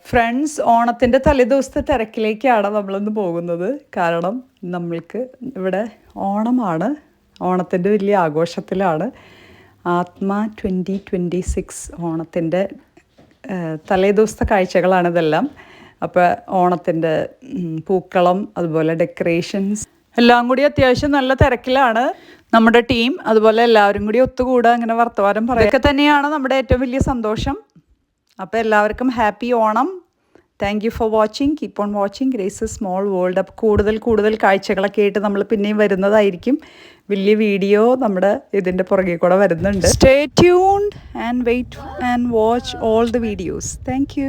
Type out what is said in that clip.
Friends, ഓണത്തിൻ്റെ തലേദിവസത്തെ തിരക്കിലേക്കാണ് നമ്മളിന്ന് പോകുന്നത്. കാരണം നമ്മൾക്ക് ഇവിടെ ഓണമാണ്, ഓണത്തിൻ്റെ വലിയ ആഘോഷത്തിലാണ്. ആത്മ 2026 ഓണത്തിൻ്റെ തലേദിവസത്തെ കാഴ്ചകളാണിതെല്ലാം. അപ്പോൾ ഓണത്തിൻ്റെ പൂക്കളം, അതുപോലെ ഡെക്കറേഷൻസ് എല്ലാം കൂടി അത്യാവശ്യം നല്ല തിരക്കിലാണ് നമ്മുടെ ടീം. അതുപോലെ എല്ലാവരും കൂടി ഒത്തുകൂടുക, അങ്ങനെ വർത്തമാനം പറയുക തന്നെയാണ് നമ്മുടെ ഏറ്റവും വലിയ സന്തോഷം. അപ്പോൾ എല്ലാവർക്കും happy Onam. Thank you for watching. Keep on watching grace small world. അപ്പോൾ കൂടുതൽ കാഴ്ചകളൊക്കെ ആയിട്ട് നമ്മൾ പിന്നെയും വരുന്നതായിരിക്കും. വലിയ വീഡിയോ നമ്മുടെ ഇതിൻ്റെ പുറകെ കൂടെ വരുന്നുണ്ട്. Stay tuned and wait and watch all the videos. Thank U.